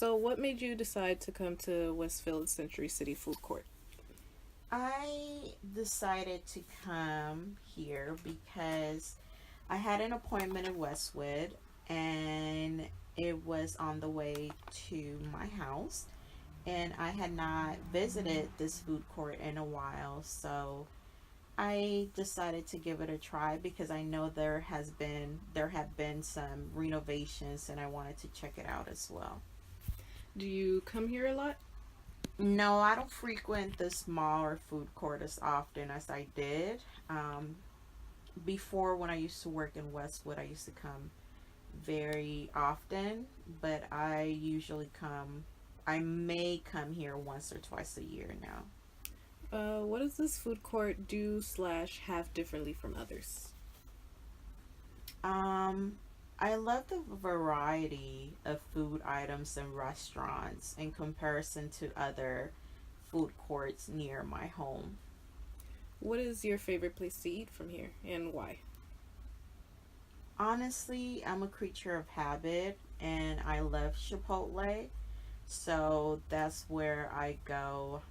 So, what made you decide to come to Westfield Century City Food Court? I decided to come here because I had an appointment in Westwood and it was on the way to my house. And I had not visited this food court in a while, so I decided to give it a try because I know there have been some renovations and I wanted to check it out as well. Do you come here a lot? No, I don't frequent the smaller food court as often as I did. Um, Before, when I used to work in Westwood, I used to come very often, but I may come here once or twice a year now. What does this food court do slash have differently from others? Um, I love the variety of food items and restaurants in comparison to other food courts near my home. What is your favorite place to eat from here and why? Honestly, I'm a creature of habit and I love Chipotle, so that's where I go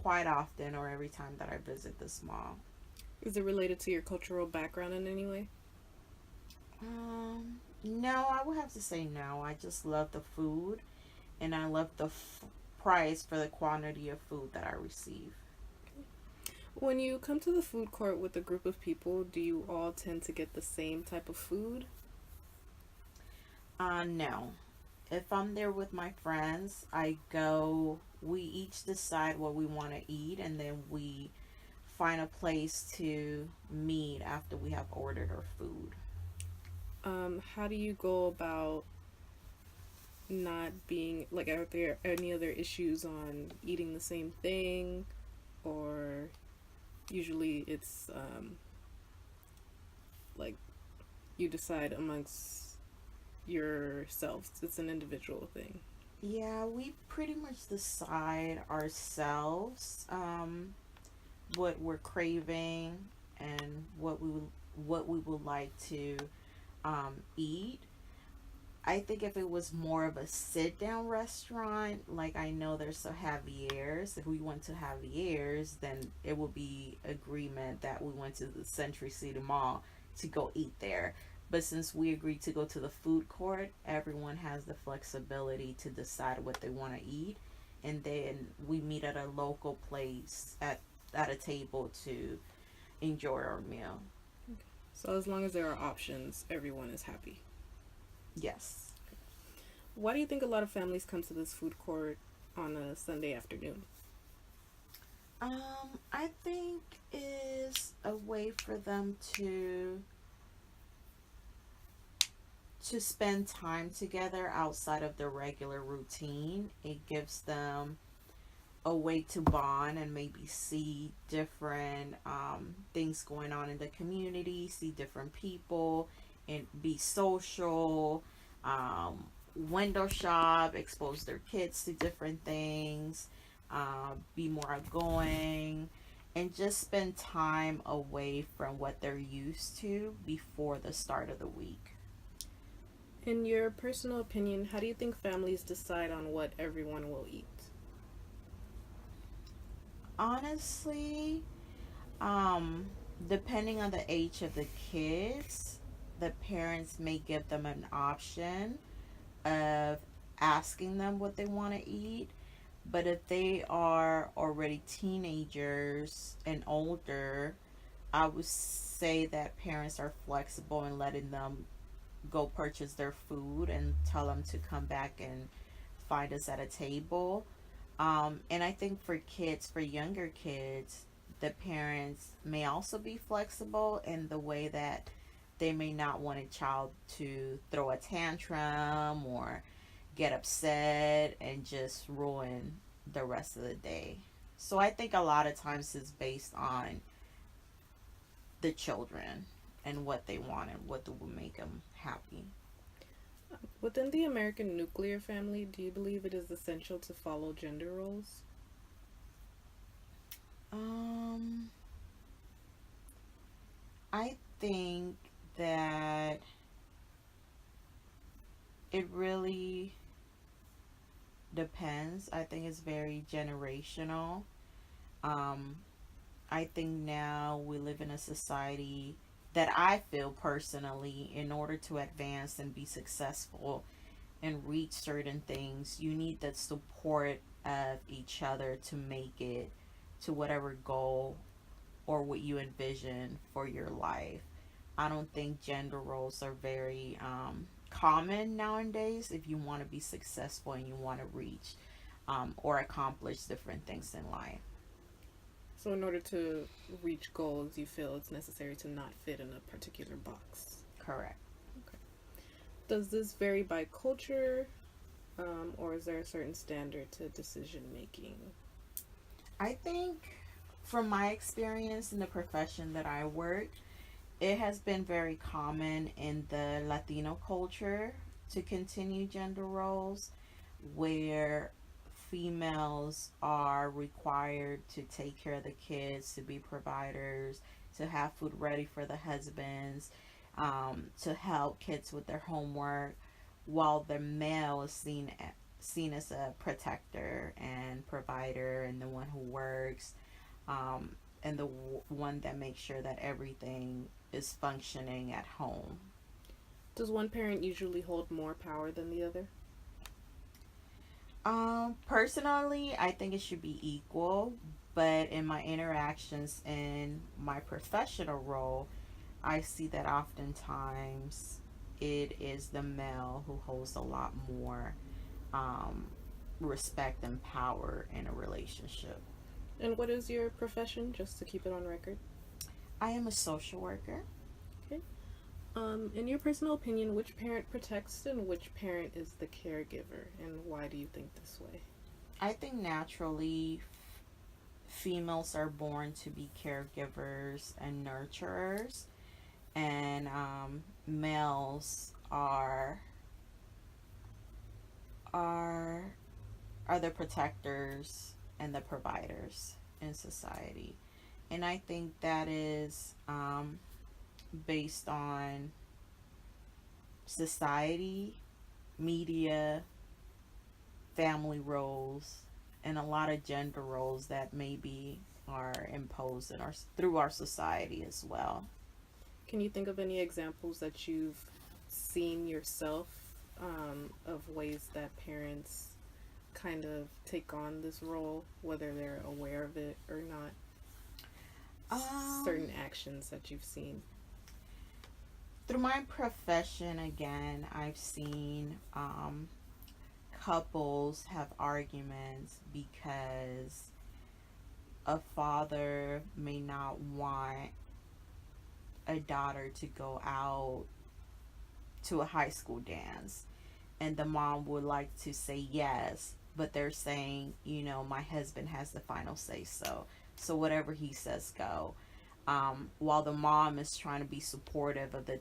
quite often or every time that I visit this mall. Is it related to your cultural background in any way? No, I would have to say no. I just love the food and I love the price for the quantity of food that I receive. When you come to the food court with a group of people, do you all tend to get the same type of food? No. If I'm there with my friends, we each decide what we want to eat and then we find a place to meet after we have ordered our food. How do you go about not being like, are there any other issues on eating the same thing, or usually it's like you decide amongst yourselves? It's an individual thing. Yeah, we pretty much decide ourselves what we're craving and what we would like to eat. I think if it was more of a sit down restaurant, like I know there's a Javier's, if we went to Javier's, then it would be agreement that we went to the Century City Mall to go eat there. But since we agreed to go to the food court, everyone has the flexibility to decide what they want to eat. And then we meet at a local place at a table to enjoy our meal. So as long as there are options, everyone is happy. Yes. Why do you think a lot of families come to this food court on a Sunday afternoon? I think is a way for them to spend time together outside of their regular routine. It gives them a way to bond and maybe see different things going on in the community, see different people, and be social, window shop, expose their kids to different things, be more outgoing, and just spend time away from what they're used to before the start of the week. In your personal opinion, how do you think families decide on what everyone will eat? Honestly, um, depending on the age of the kids, the parents may give them an option of asking them what they want to eat. But if they are already teenagers and older, I would say that parents are flexible in letting them go purchase their food and tell them to come back and find us at a table. And I think for younger kids, the parents may also be flexible in the way that they may not want a child to throw a tantrum or get upset and just ruin the rest of the day. So I think a lot of times it's based on the children and what they want and what will make them happy. Within the American nuclear family, do you believe it is essential to follow gender roles? Um, I think that it really depends. I think it's very generational. Um, I think now we live in a society that I feel personally, in order to advance and be successful and reach certain things, you need the support of each other to make it to whatever goal or what you envision for your life. I don't think gender roles are very common nowadays if you want to be successful and you want to reach or accomplish different things in life. So, in order to reach goals, you feel it's necessary to not fit in a particular box. Correct. Okay. Does this vary by culture, or is there a certain standard to decision making? I think from my experience in the profession that I work, it has been very common in the Latino culture to continue gender roles where females are required to take care of the kids, to be providers, to have food ready for the husbands, to help kids with their homework, while the male is seen as a protector and provider and the one who works, and the one that makes sure that everything is functioning at home. Does one parent usually hold more power than the other? Personally, I think it should be equal, but in my interactions in my professional role, I see that oftentimes it is the male who holds a lot more um, respect and power in a relationship. And what is your profession, just to keep it on record? I am a social worker. Okay. In your personal opinion, which parent protects and which parent is the caregiver, and why do you think this way? I think naturally females are born to be caregivers and nurturers, and males are are the protectors and the providers in society. And I think that is based on society, media, family roles, and a lot of gender roles that maybe are imposed in our through our society as well. Can you think of any examples that you've seen yourself, of ways that parents kind of take on this role, whether they're aware of it or not? Certain Um, actions that you've seen. Through my profession, again, I've seen couples have arguments because a father may not want a daughter to go out to a high school dance, and the mom would like to say yes, but they're saying, my husband has the final say, so whatever he says, go. While the mom is trying to be supportive of the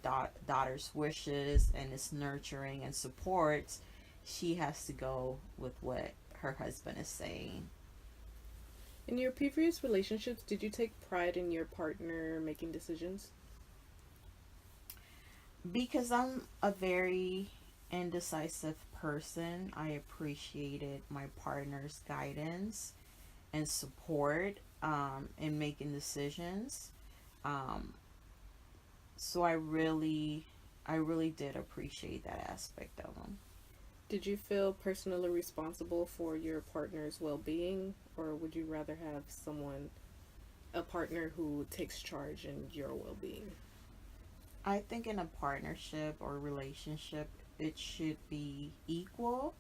daughter's wishes and is nurturing and supports, she has to go with what her husband is saying. In your previous relationships, did you take pride in your partner making decisions? Because I'm a very indecisive person, I appreciated my partner's guidance and support in making decisions. Um, so I really did appreciate that aspect of them. Did you feel personally responsible for your partner's well being, or would you rather have a partner who takes charge in your well being? I think in a partnership or relationship, it should be equal.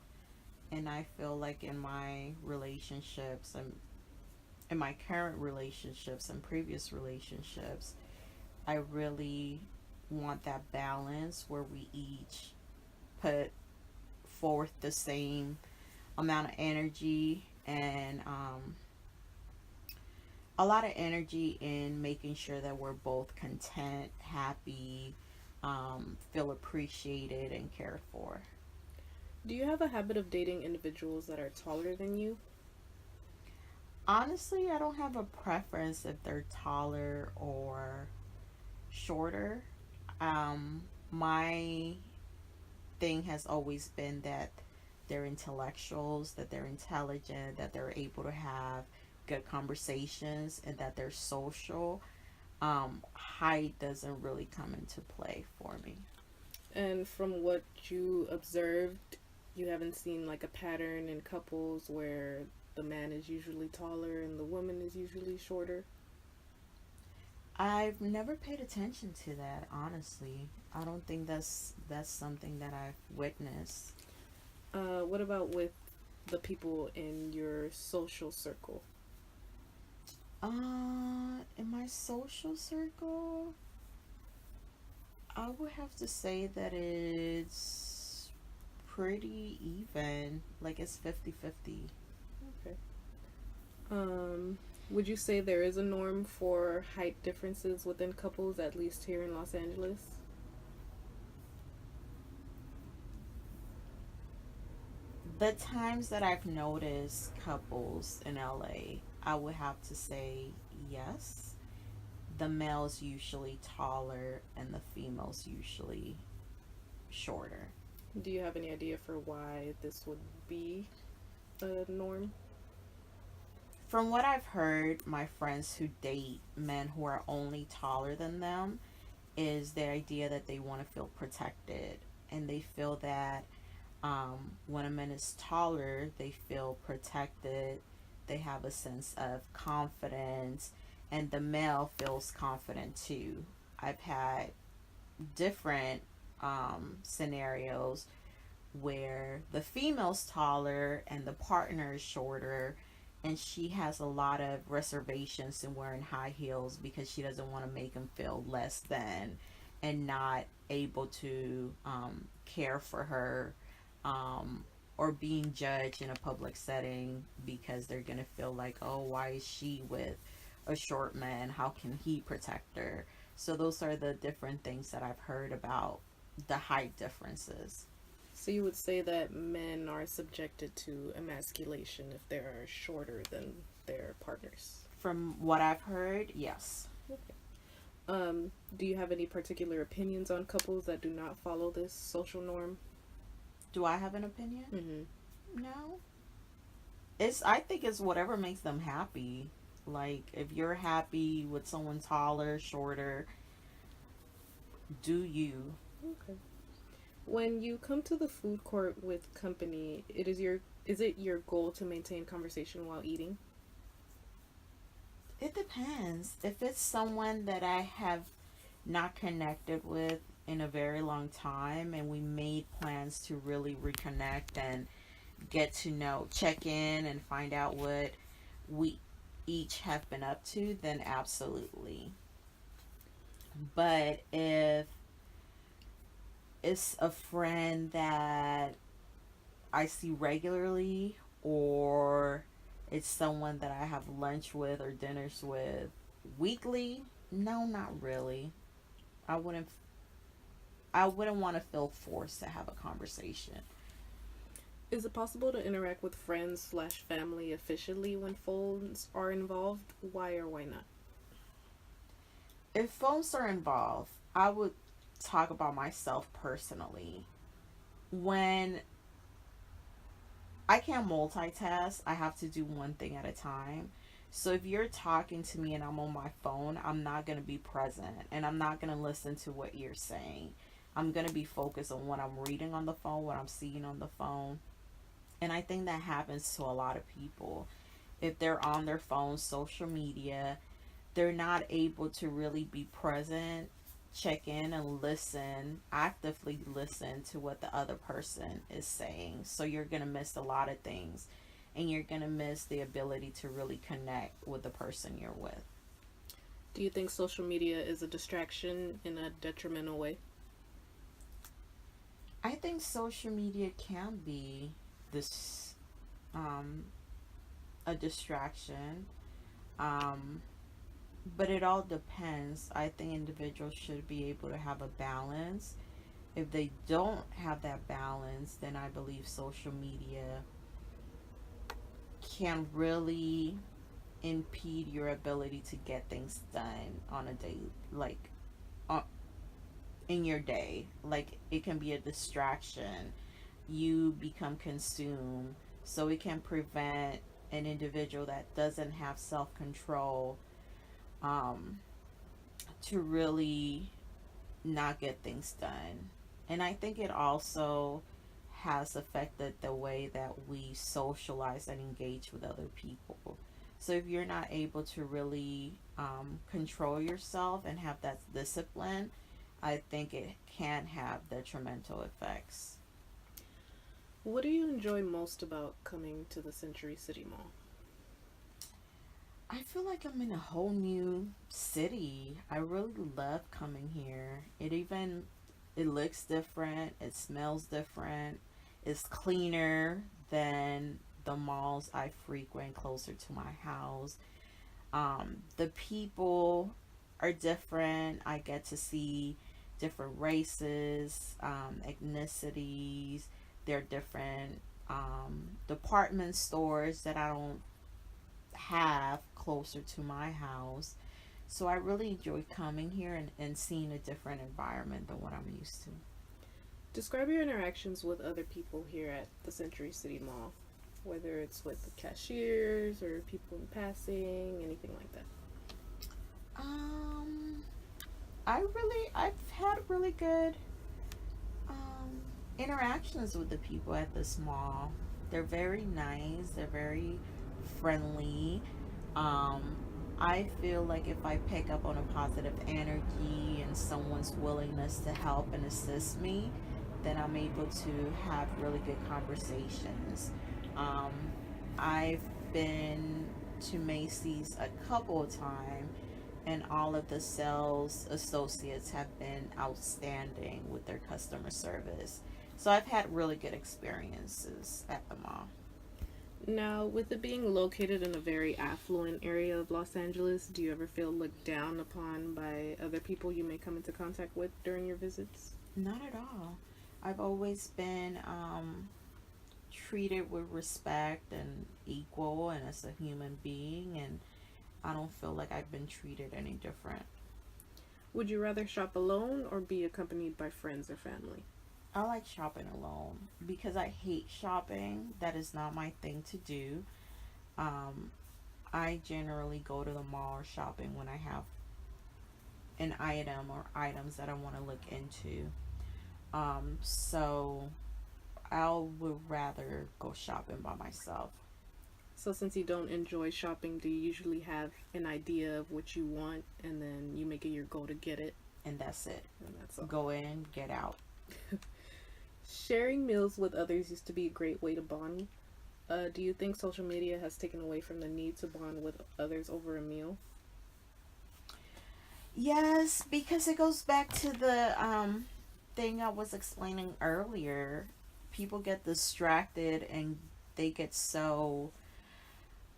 And I feel like in my relationships and in my current relationships and previous relationships, I really want that balance where we each put forth the same amount of energy and a lot of energy in making sure that we're both content, happy, feel appreciated and cared for. Do you have a habit of dating individuals that are taller than you? Honestly, I don't have a preference if they're taller or shorter. My thing has always been that they're intellectuals, that they're intelligent, that they're able to have good conversations, and that they're social, height doesn't really come into play for me. And from what you observed, you haven't seen like a pattern in couples where the man is usually taller and the woman is usually shorter? I've never paid attention to that, honestly. I don't think that's something that I've witnessed. What about with the people in your social circle? In my social circle, I would have to say that it's pretty even. Like it's 50-50. Okay. Would you say there is a norm for height differences within couples, at least here in Los Angeles? The times that I've noticed couples in LA, I would have to say yes. The male's usually taller and the female's usually shorter. Do you have any idea for why this would be a norm? From what I've heard, my friends who date men who are only taller than them, is the idea that they want to feel protected. And they feel that when a man is taller, they feel protected, they have a sense of confidence, and the male feels confident too. I've had different scenarios where the female's taller and the partner is shorter, and she has a lot of reservations in wearing high heels because she doesn't want to make him feel less than and not able to care for her, um, or being judged in a public setting because they're going to feel like, oh, why is she with a short man? How can he protect her? So, those are the different things that I've heard about the height differences. So you would say that men are subjected to emasculation if they're shorter than their partners. From what I've heard, yes. Okay. Do you have any particular opinions on couples that do not follow this social norm? Do I have an opinion? Mm-hmm. No. I think it's whatever makes them happy. Like if you're happy with someone taller, shorter, do you. Okay. When you come to the food court with company, is it your goal to maintain conversation while eating? It depends. If it's someone that I have not connected with in a very long time and we made plans to really reconnect and get to know, check in and find out what we each have been up to, then absolutely. But if it's a friend that I see regularly, or it's someone that I have lunch with or dinners with weekly, no, not really. I wouldn't I wouldn't want to feel forced to have a conversation. Is it possible to interact with friends slash family officially when phones are involved? Why or why not? If phones are involved, I would talk about myself personally. When I can't multitask, I have to do one thing at a time. So if you're talking to me and I'm on my phone, I'm not going to be present and I'm not going to listen to what you're saying. I'm going to be focused on what I'm reading on the phone, what I'm seeing on the phone. And I think that happens to a lot of people. If they're on their phone, social media, they're not able to really be present, check in and listen, actively listen to what the other person is saying. So you're going to miss a lot of things and you're going to miss the ability to really connect with the person you're with. Do you think social media is a distraction in a detrimental way? I think social media can be this um, a distraction, um, but it all depends. I think individuals should be able to have a balance. If they don't have that balance, then I believe social media can really impede your ability to get things done on a day, like uh, in your day. Like it can be a distraction you become consumed. So it can prevent an individual that doesn't have self control um, to really not get things done. And I think it also has affected the way that we socialize and engage with other people. So if you're not able to really control yourself and have that discipline, I think it can have detrimental effects. What do you enjoy most about coming to the Century City Mall? I feel like I'm in a whole new city. I really love coming here. It looks different, it smells different, it's cleaner than the malls I frequent closer to my house. The people are different. I get to see different races, ethnicities. They're different department stores that I don't have closer to my house. So I really enjoy coming here and seeing a different environment than what I'm used to. Describe your interactions with other people here at the Century City Mall, whether it's with the cashiers or people in passing, anything like that. Um, I've had really good um, interactions with the people at this mall. They're very nice. They're very friendly. Um, I feel like if I pick up on a positive energy and someone's willingness to help and assist me, then I'm able to have really good conversations. Um, I've been to Macy's a couple of times, and all of the sales associates have been outstanding with their customer service. So I've had really good experiences at the mall. Now, with it being located in a very affluent area of Los Angeles, do you ever feel looked down upon by other people you may come into contact with during your visits? Not at all. I've always been treated with respect and equal and as a human being, and I don't feel like I've been treated any different. Would you rather shop alone or be accompanied by friends or family? I like shopping alone because I hate shopping. That is not my thing to do. Um, I generally go to the mall or shopping when I have an item or items that I want to look into. So I would rather go shopping by myself, So, since you don't enjoy shopping, do you usually have an idea of what you want and then you make it your goal to get it? and that's it. And that's all. Go in, get out. Sharing meals with others used to be a great way to bond. Do you think social media has taken away from the need to bond with others over a meal? Yes, because it goes back to the thing I was explaining earlier. People get distracted and they get so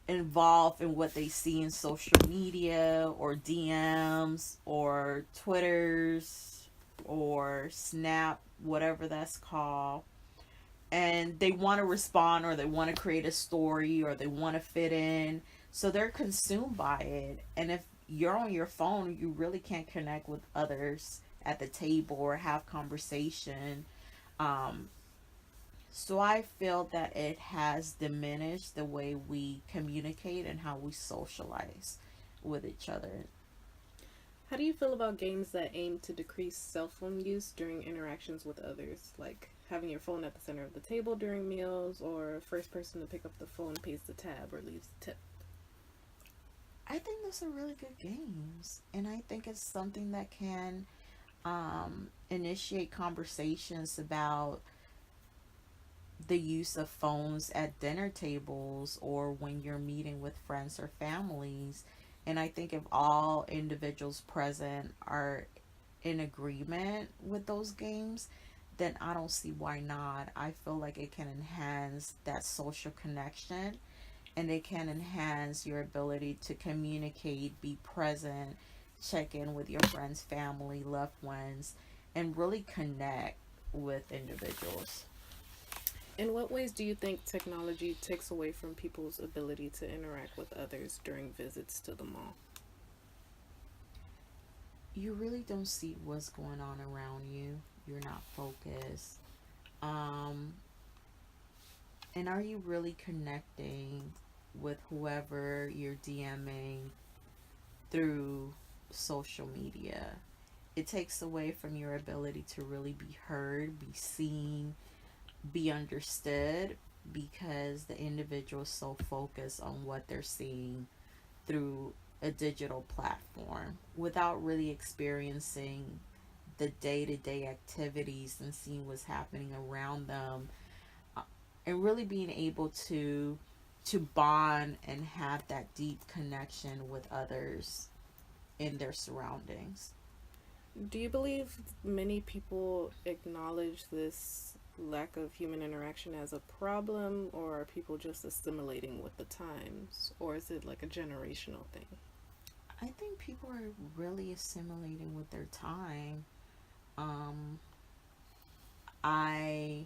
involved in what they see in social media or DMs or Twitters or Snap, whatever that's called. And they want to respond or they want to create a story or they want to fit in. So they're consumed by it. And if you're on your phone, you really can't connect with others at the table or have conversation. Um, so I feel that it has diminished the way we communicate and how we socialize with each other. How do you feel about games that aim to decrease cell phone use during interactions with others, like having your phone at the center of the table during meals, or first person to pick up the phone pays the tab or leaves the tip? I think those are really good games. And I think it's something that can initiate conversations about the use of phones at dinner tables or when you're meeting with friends or families. And I think if all individuals present are in agreement with those games, then I don't see why not. I feel like it can enhance that social connection and it can enhance your ability to communicate, be present, check in with your friends, family, loved ones, and really connect with individuals. In what ways do you think technology takes away from people's ability to interact with others during visits to the mall? You really don't see what's going on around you. You're not focused. Um, And are you really connecting with whoever you're DMing through social media? It takes away from your ability to really be heard, be seen, be understood, because the individual is so focused on what they're seeing through a digital platform without really experiencing the day-to-day activities and seeing what's happening around them, uh, and really being able to bond and have that deep connection with others in their surroundings. Do you believe many people acknowledge this lack of human interaction as a problem, or are people just assimilating with the times, or is it like a generational thing? I think people are really assimilating with their time. um I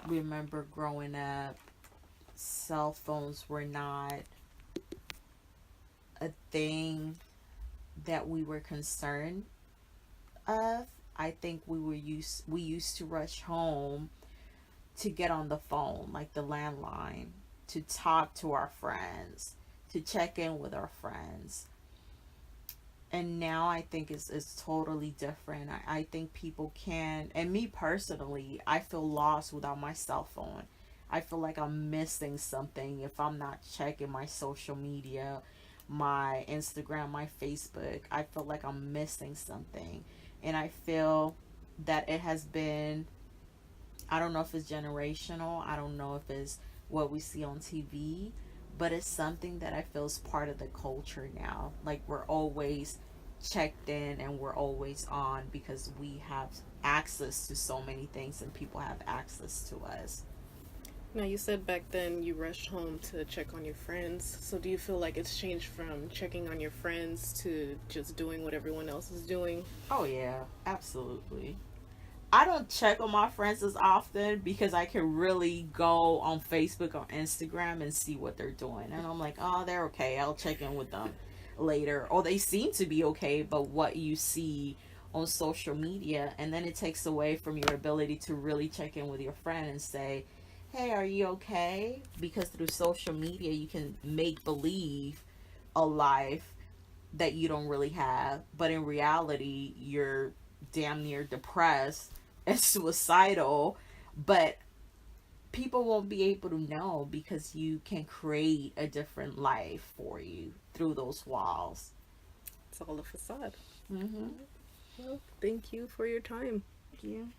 remember growing up, cell phones were not a thing that we were concerned of. I think we used to rush home to get on the phone, like the landline, to talk to our friends, to check in with our friends. And now I think it's totally different. I think people can, and me personally, I feel lost without my cell phone. I feel like I'm missing something if I'm not checking my social media, my Instagram, my Facebook. I feel like I'm missing something. And I feel that it has been, I don't know if it's generational, I don't know if it's what we see on TV, but it's something that I feel is part of the culture now. Like we're always checked in and we're always on because we have access to so many things and people have access to us. Now, you said back then you rushed home to check on your friends. So, do you feel like it's changed from checking on your friends to just doing what everyone else is doing? Oh yeah, absolutely. I don't check on my friends as often because I can really go on Facebook or Instagram and see what they're doing. And I'm like, oh, they're okay. I'll check in with them later. Or they seem to be okay, but what you see on social media, and then it takes away from your ability to really check in with your friend and say, hey, are you okay? Because through social media, you can make believe a life that you don't really have, but in reality, you're damn near depressed and suicidal. But people won't be able to know because you can create a different life for you through those walls. It's all a facade. Mm-hmm. Well, thank you for your time. Thank you.